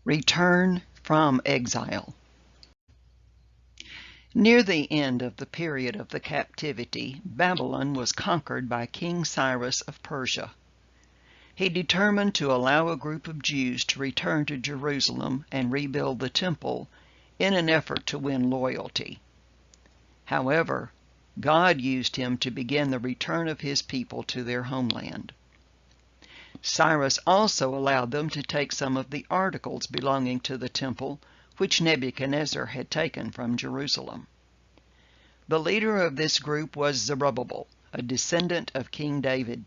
Return from exile. Near the end of the period of the captivity, Babylon was conquered by King Cyrus of Persia. He determined to allow a group of Jews to return to Jerusalem and rebuild the temple in an effort to win loyalty. However, God used him to begin the return of his people to their homeland. Cyrus also allowed them to take some of the articles belonging to the temple, which Nebuchadnezzar had taken from Jerusalem. The leader of this group was Zerubbabel, a descendant of King David.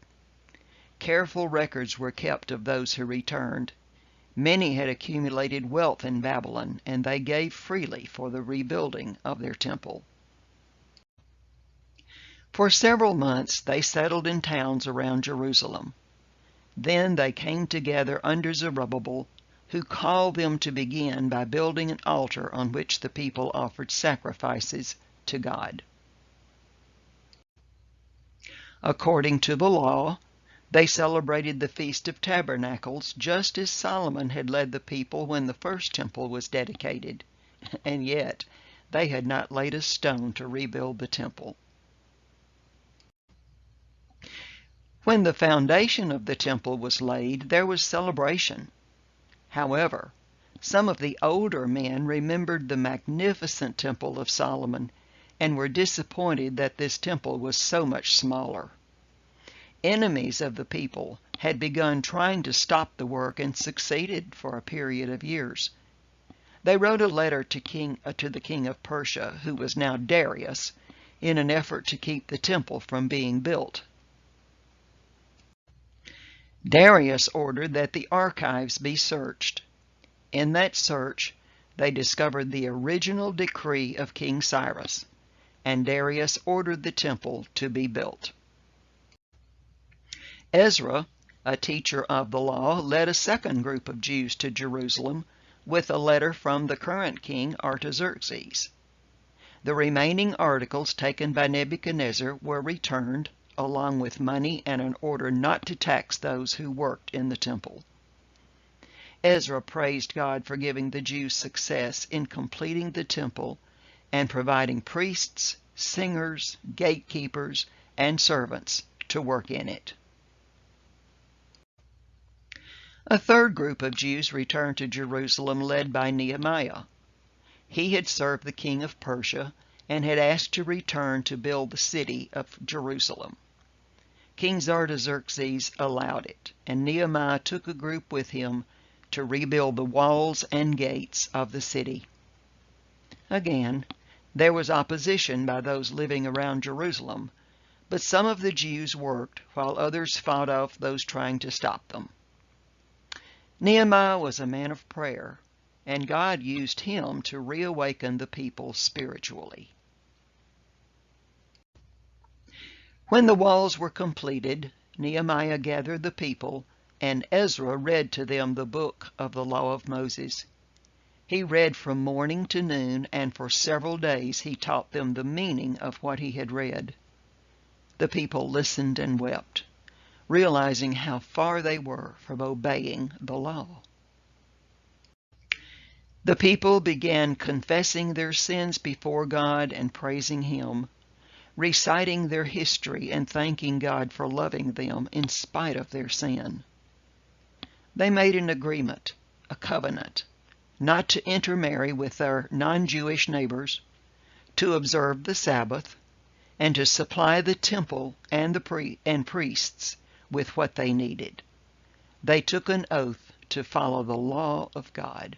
Careful records were kept of those who returned. Many had accumulated wealth in Babylon, and they gave freely for the rebuilding of their temple. For several months they settled in towns around Jerusalem. Then they came together under Zerubbabel, who called them to begin by building an altar on which the people offered sacrifices to God. According to the law, they celebrated the Feast of Tabernacles just as Solomon had led the people when the first temple was dedicated, and yet they had not laid a stone to rebuild the temple. When the foundation of the temple was laid, there was celebration. However, some of the older men remembered the magnificent temple of Solomon and were disappointed that this temple was so much smaller. Enemies of the people had begun trying to stop the work and succeeded for a period of years. They wrote a letter to the king of Persia, who was now Darius, in an effort to keep the temple from being built. Darius ordered that the archives be searched. In that search, they discovered the original decree of King Cyrus, and Darius ordered the temple to be built. Ezra, a teacher of the law, led a second group of Jews to Jerusalem with a letter from the current king Artaxerxes. The remaining articles taken by Nebuchadnezzar were returned, along with money and an order not to tax those who worked in the temple. Ezra praised God for giving the Jews success in completing the temple and providing priests, singers, gatekeepers, and servants to work in it. A third group of Jews returned to Jerusalem led by Nehemiah. He had served the king of Persia and had asked to return to build the city of Jerusalem. King Artaxerxes allowed it, and Nehemiah took a group with him to rebuild the walls and gates of the city. Again, there was opposition by those living around Jerusalem, but some of the Jews worked while others fought off those trying to stop them. Nehemiah was a man of prayer, and God used him to reawaken the people spiritually. When the walls were completed, Nehemiah gathered the people, and Ezra read to them the book of the law of Moses. He read from morning to noon, and for several days he taught them the meaning of what he had read. The people listened and wept, realizing how far they were from obeying the law. The people began confessing their sins before God and praising Him, reciting their history and thanking God for loving them in spite of their sin. They made an agreement, a covenant, not to intermarry with their non-Jewish neighbors, to observe the Sabbath, and to supply the temple and the priests with what they needed. They took an oath to follow the law of God.